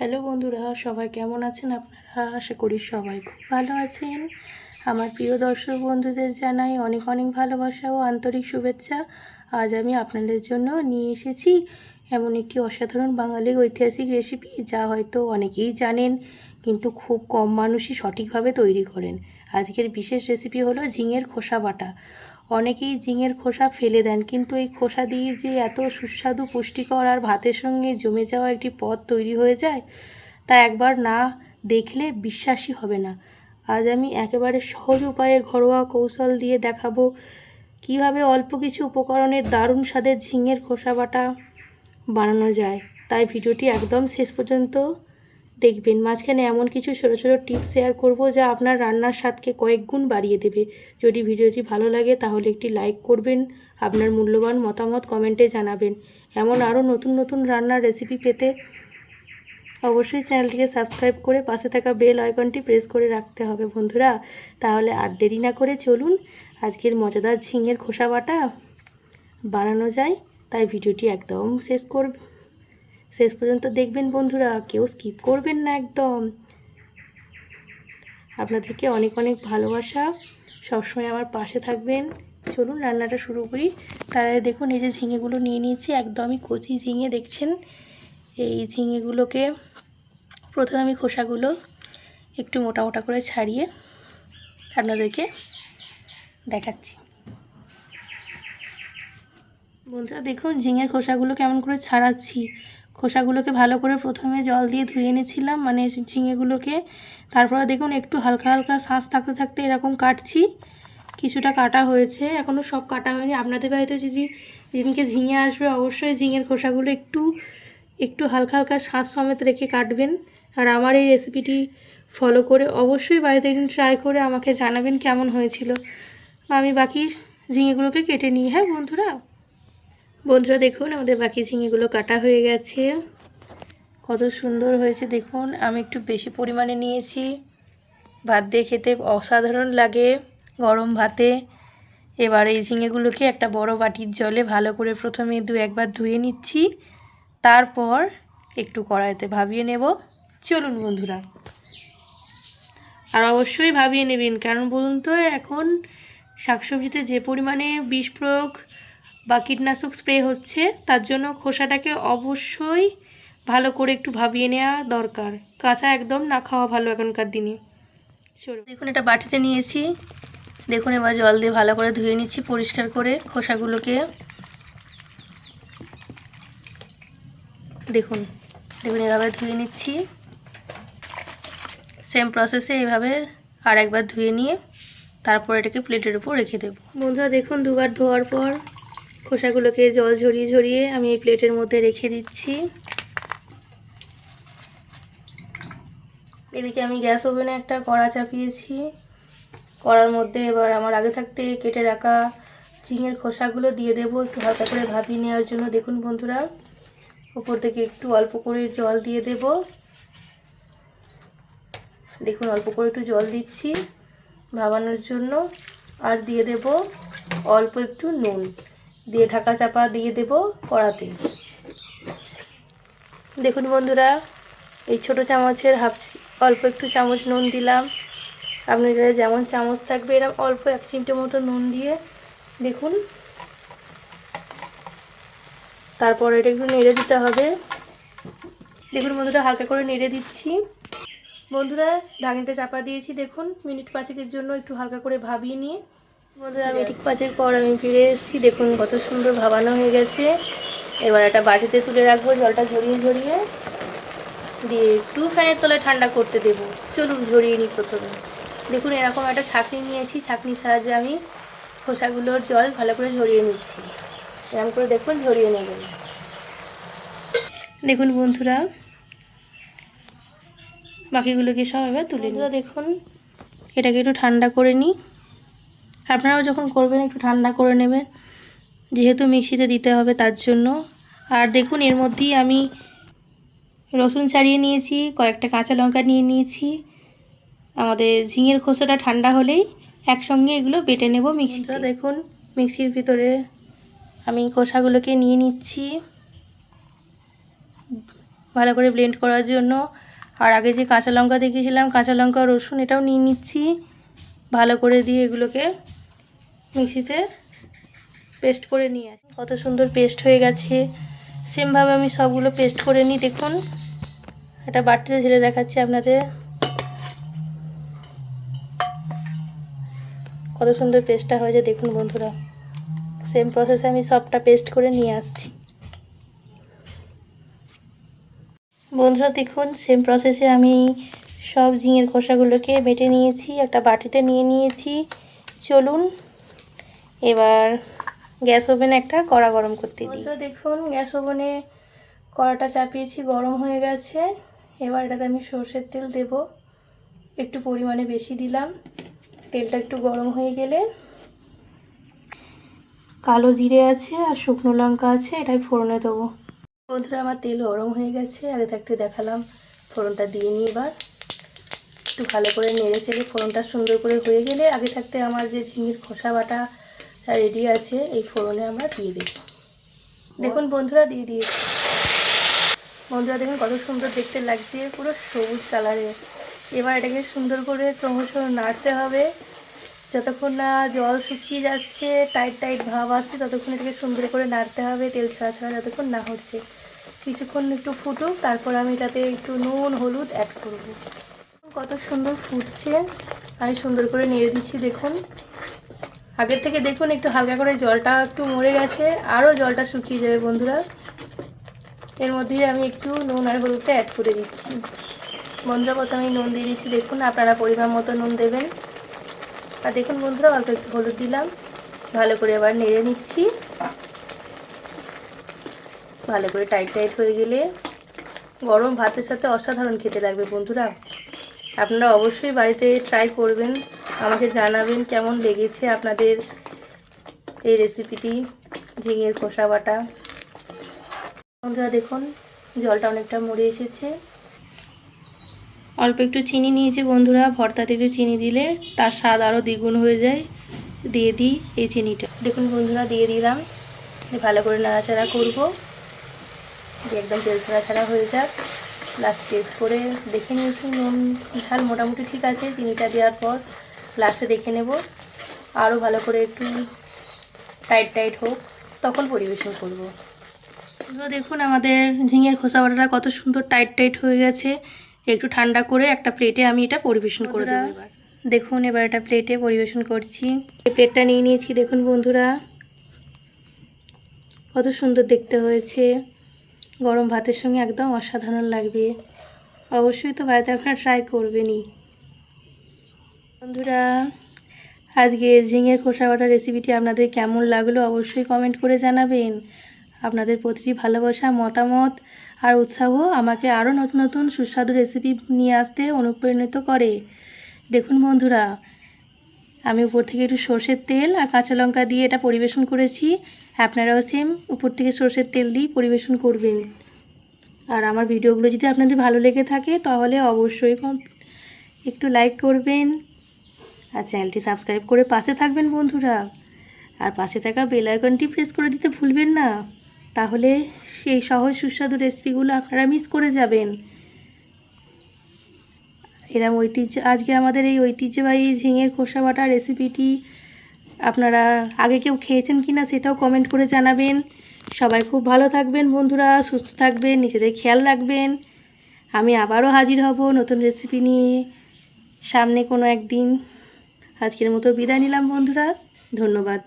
Hello বন্ধুরা, সবাই কেমন আছেন আপনারা? আশা করি সবাই খুব ভালো আছেন। আমার প্রিয় দর্শক বন্ধুদের জানাই অনেক অনেক ভালোবাসা ও আন্তরিক শুভেচ্ছা। আজ আমি আপনাদের জন্য নিয়ে এসেছি এমন একটি অসাধারণ বাঙালি ঐতিহাসিক রেসিপি, যা হয়তো অনেকেই জানেন কিন্তু খুব কম মানুষই সঠিকভাবে তৈরি করেন। আজকের বিশেষ রেসিপি হলো ঝিঙের খোসা বাটা। অনেকেই ঝিঙের খোসা ফেলে দেন, কিন্তু এই খোসা দিয়ে যে এত সুস্বাদু, পুষ্টিকর আর ভাতের সঙ্গে জমে যাওয়া একটি পদ তৈরি হয়ে যায়, তা একবার না দেখলে বিশ্বাসই হবে না। আজ আমি একেবারে সহজ উপায়ে ঘরোয়া কৌশল দিয়ে দেখাবো কিভাবে অল্প কিছু উপকরণের দারুণ স্বাদের ঝিঙের খোসা বাটা বানানো যায়। তাই ভিডিওটি একদম শেষ পর্যন্ত দেখবেন। মাঝখানে এমন কিছু ছোটো ছোটো টিপস শেয়ার করব যা আপনার রান্নার স্বাদকে কয়েক গুণ বাড়িয়ে দেবে। যদি ভিডিওটি ভালো লাগে তাহলে একটি লাইক করবেন, আপনার মূল্যবান মতামত কমেন্টে জানাবেন। এমন আরও নতুন নতুন রান্নার রেসিপি পেতে অবশ্যই চ্যানেলটিকে সাবস্ক্রাইব করে পাশে থাকা বেল আইকনটি প্রেস করে রাখতে হবে বন্ধুরা। তাহলে আর দেরি না করে চলুন আজকের মজাদার ঝিঙের খোসা বাটা বানানো যায়। তাই ভিডিওটি একদম শেষ পর্যন্ত দেখবেন বন্ধুরা, কেউ স্কিপ করবেন না একদম। আপনাদেরকে অনেক অনেক ভালোবাসা, সবসময় আমার পাশে থাকবেন। চলুন রান্নাটা শুরু করি। তাহলে দেখুন, এই যে ঝিঙেগুলো নিয়ে নিয়েছি, একদমই কচি ঝিঙে দেখছেন। এই ঝিঙেগুলোকে প্রথমে আমি খোসাগুলো একটু মোটা মোটা করে ছাড়িয়ে আপনাদেরকে দেখাচ্ছি। বন্ধুরা দেখুন, ঝিঙের খোসাগুলো কেমন করে ছাড়াচ্ছি। খোসাগুলোকে ভালো করে প্রথমে জল দিয়ে ধুয়ে এনেছিলাম, মানে ঝিঙেগুলোকে। তারপরে দেখুন একটু হালকা হালকা শ্বাস থাকতে থাকতে এরকম কাটছি। কিছুটা কাটা হয়েছে, এখনও সব কাটা হয়নি। আপনাদের বাড়িতে যেদিনকে ঝিঙে আসবে অবশ্যই ঝিঙের খোসাগুলো একটু হালকা হালকা শ্বাস সমেত রেখে কাটবেন। আর আমার এই রেসিপিটি ফলো করে অবশ্যই বাড়িতে একদিন ট্রাই করে আমাকে জানাবেন কেমন হয়েছিল। আমি বাকি ঝিঙেগুলোকে কেটে নিই। হ্যাঁ বন্ধুরা দেখুন, আমাদের বাকি ঝিঙেগুলো কাটা হয়ে গেছে। কত সুন্দর হয়েছে দেখুন। আমি একটু বেশি পরিমাণে নিয়েছি, ভাত দিয়ে খেতে অসাধারণ লাগে গরম ভাতে। এবার এই ঝিঙেগুলোকে একটা বড় বাটির জলে ভালো করে প্রথমে একবার ধুয়ে নিচ্ছি, তারপর একটু কড়াইতে ভাবিয়ে নেব। চলুন বন্ধুরা, আর অবশ্যই ভাবিয়ে নেবেন, কারণ বলুন তো, এখন শাকসবজিতে যে পরিমাণে বিষ প্রয়োগ বা কীটনাশক স্প্রে হচ্ছে, তার জন্য খোসাটাকে অবশ্যই ভালো করে একটু ভাবিয়ে নেওয়া দরকার। কাঁচা একদম না খাওয়া ভালো এখনকার দিনে। চলুন দেখুন, এটা বাটিতে নিয়েছি। দেখুন এবার জল দিয়ে ভালো করে ধুয়ে নিচ্ছি পরিষ্কার করে খোসাগুলোকে। দেখুন এভাবে ধুয়ে নিচ্ছি। সেম প্রসেসে এইভাবে আর একবার ধুয়ে নিয়ে তারপর এটাকে প্লেটের উপর রেখে দেব। বন্ধুরা দেখুন, দুবার ধোয়ার পর খোসাগুলোকে জল ঝরিয়ে ঝরিয়ে আমি এই প্লেটের মধ্যে রেখে দিচ্ছি। এদিকে আমি গ্যাস ওভেনে একটা কড়া চাপিয়েছি। কড়ার মধ্যে এবার আমার আগে থাকতে কেটে রাখা ঝিঙের খোসাগুলো দিয়ে দেবো, একটু হালকা করে ভাপিয়ে নেওয়ার জন্য। দেখুন বন্ধুরা, উপর থেকে একটু অল্প করে জল দিয়ে দেব। দেখুন অল্প করে একটু জল দিচ্ছি ভাবানোর জন্য। আর দিয়ে দেব অল্প একটু নুন, দিয়ে ঢাকা চাপা দিয়ে দেব কড়াতে। দেখুন বন্ধুরা, এই ছোটো চামচের অল্প একটু চামচ নুন দিলাম। আপনাদের যেমন চামচ থাকবে এরকম অল্প 1 চিমটে মতো নুন দিয়ে দেখুন। তারপর এটা একটু নেড়ে দিতে হবে। দেখুন বন্ধুরা, হালকা করে নেড়ে দিচ্ছি। বন্ধুরা ঢাকনিটা চাপা দিয়েছি, দেখুন মিনিট 5-এর জন্য একটু হালকা করে ভাবিয়ে নিয়ে। বন্ধুরা মিনিট 5 পর আমি ফিরে এসেছি। দেখুন কত সুন্দর ভাবানো হয়ে গেছে। এবার একটা বাটিতে তুলে রাখবো, জলটা ঝরিয়ে ঝরিয়ে দিয়ে একটু ফ্যানের তলায় ঠান্ডা করতে দেবো। চলুন ঝরিয়ে নিই প্রথমে। দেখুন এরকম একটা ছাঁকনি নিয়েছি, ছাঁকনির সাহায্যে আমি খোসাগুলোর জল ভালো করে ঝরিয়ে নিচ্ছি। এরকম করে দেখুন ঝরিয়ে নেবেন। দেখুন বন্ধুরা, বাকিগুলোকে সব এবার তুলে নিই। দেখুন এটাকে একটু ঠান্ডা করে নিই। আপনারাও যখন করবেন একটু ঠান্ডা করে নেবেন, যেহেতু মিক্সিতে দিতে হবে তার জন্য। আর দেখুন এর মধ্যেই আমি রসুন ছাড়িয়ে নিয়েছি, কয়েকটা কাঁচা লঙ্কা নিয়ে নিয়েছি। আমাদের ঝিঙের খোসাটা ঠান্ডা হলেই একসঙ্গে এগুলো বেটে নেব মিক্সিতে। দেখুন মিক্সির ভিতরে আমি খোসাগুলোকে নিয়ে নিচ্ছি। ভালো করে ব্লেন্ড করার জন্য। আর আগে যে কাঁচা লঙ্কা দেখিয়েছিলাম, কাঁচা লঙ্কা রসুন এটাও নিয়ে নিচ্ছি। ভালো করে দিয়ে এগুলোকে মিক্সিতে পেস্ট করে নিয়ে আসি। কত সুন্দর পেস্ট হয়ে গেছে। সেমভাবে আমি সবগুলো পেস্ট করে নিই। দেখুন এটা বাটিতে ঢেলে দেখাচ্ছি আপনাদের। কত সুন্দর পেস্টটা হয়েছে দেখুন বন্ধুরা। সেম প্রসেসে আমি সবটা পেস্ট করে নিয়ে আসছি। বন্ধুরা দেখুন সেম প্রসেসে আমি সব ঝিঙের খোসাগুলোকে বেটে নিয়েছি, একটা বাটিতে নিয়ে নিয়েছি। চলুন এবার গ্যাস ওভেনে একটা কড়া গরম করতে দিই। দেখুন গ্যাস ওভেনে কড়াটা চাপিয়েছি, গরম হয়ে গেছে। এবার এটাতে আমি সরষের তেল দেব, একটু পরিমাণে বেশি দিলাম। তেলটা একটু গরম হয়ে গেলে কালো জিরে আছে আর শুকনো লঙ্কা আছে, এটাই ফোড়নে দেবো। বন্ধুরা আমার তেল গরম হয়ে গেছে, আগে থাকতে দেখালাম। ফোড়নটা দিয়ে নিই। এবার একটু ভালো করে নেড়ে চেড়ে ফোড়নটা সুন্দর করে হয়ে গেলে আগে থাকতে আমার যে ঝিঙের খোসা বাটা রেডি আছে এই ফোড়নে আমরা দিয়ে দেব। দেখুন বন্ধুরা দিয়ে দিয়েছি। বন্ধুরা দেখুন কত সুন্দর দেখতে লাগছে, পুরো সবুজ কালারের। এবার এটাকে সুন্দর করে ক্রমশ নাড়তে হবে যতক্ষণ না জল শুকিয়ে যাচ্ছে, টাইট টাইট ভাব আসছে, ততক্ষণ এটাকে সুন্দর করে নাড়তে হবে। তেল ছাড়া ছাড়া যতক্ষণ না হচ্ছে, কিছুক্ষণ একটু ফুটুক, তারপর আমি এটাতে একটু নুন হলুদ অ্যাড করব। কত সুন্দর ফুটছে, আমি সুন্দর করে নেড়ে দিচ্ছি। দেখুন আগের থেকে দেখুন একটু হালকা করে জলটা একটু মরে গেছে, আরও জলটা শুকিয়ে যাবে বন্ধুরা। এর মধ্যে আমি একটু নুন আর হলুদটা অ্যাড করে দিচ্ছি। বন্ধুরা প্রথমে নুন দিয়ে দিচ্ছি, দেখুন আপনারা পরিমাণ মতো নুন দেবেন। আর দেখুন বন্ধুরা অল্প একটু হলুদ দিলাম। ভালো করে এবার নেড়ে নিচ্ছি। ভালো করে টাইট টাইট হয়ে গেলে গরম ভাতের সাথে অসাধারণ খেতে লাগবে বন্ধুরা। আপনারা অবশ্যই বাড়িতে ট্রাই করবেন, আমাকে জানাবেন কেমন লেগেছে আপনাদের এই রেসিপিটি ঝিঙের খোসা বাটা। বন্ধুরা দেখুন জলটা অনেকটা মরে এসেছে। অল্প একটু চিনি নিয়েছি বন্ধুরা, ভর্তাতে একটু চিনি দিলে তার স্বাদ আরও দ্বিগুণ হয়ে যায়। দিয়ে দিই এই চিনিটা। দেখুন বন্ধুরা দিয়ে দিলাম। ভালো করে নাড়াচাড়া করব, যে একদম তেল ছাড়া ছাড়া হয়ে যাক। লাস্ট টেস্ট করে দেখে নিয়েছি, নুন ঝাল মোটামুটি ঠিক আছে। চিনিটা দেওয়ার পর লাস্টে দেখে নেব, আরও ভালো করে একটু টাইট টাইট হোক, তখন পরিবেশন করব। দেখুন আমাদের ঝিঙের খোসা বাটাটা কত সুন্দর টাইট টাইট হয়ে গেছে। একটু ঠান্ডা করে একটা প্লেটে আমি এটা পরিবেশন করে দেবো। এবার দেখুন এবার এটা প্লেটে পরিবেশন করছি। এই প্লেটটা নিয়ে নিয়েছি। দেখুন বন্ধুরা কত সুন্দর দেখতে হয়েছে, গরম ভাতের সঙ্গে একদম অসাধারণ লাগবে। অবশ্যই তো বাড়িতে আপনারা ট্রাই করবেনই। বন্ধুরা আজকের ঝিঙের খোসা বাটা রেসিপিটি আপনাদের কেমন লাগলো অবশ্যই কমেন্ট করে জানাবেন। আপনাদের প্রতিটি ভালোবাসা, মতামত আর উৎসাহ আমাকে আরও নতুন নতুন সুস্বাদু রেসিপি নিয়ে আসতে অনুপ্রাণিত করে। দেখুন বন্ধুরা আমি উপর থেকে একটু সর্ষের তেল আর কাঁচা লঙ্কা দিয়ে এটা পরিবেশন করেছি। আপনারাও সেম উপর থেকে সর্ষের তেল দিয়ে পরিবেশন করবেন। আর আমার ভিডিওগুলো যদি আপনাদের ভালো লেগে থাকে তাহলে অবশ্যই একটু লাইক করবেন আর চ্যানেলটি সাবস্ক্রাইব করে পাশে থাকবেন বন্ধুরা। আর পাশে থাকা বেল আইকনটি প্রেস করে দিতে ভুলবেন না, তাহলে সেই সহজ সুস্বাদু রেসিপিগুলো আপনারা মিস করে যাবেন। এরম আজকে আমাদের এই ঐতিহ্যবাহী ঝিঙের খোসা বাটা রেসিপিটি আপনারা আগে কেউ খেয়েছেন কি না সেটাও কমেন্ট করে জানাবেন। সবাই খুব ভালো থাকবেন বন্ধুরা, সুস্থ থাকবেন, নিজেদের খেয়াল রাখবেন। আমি আবারও হাজির হব নতুন রেসিপি নিয়ে সামনে কোনো একদিন। আজকের মতো বিদায় নিলাম বন্ধুরা, ধন্যবাদ।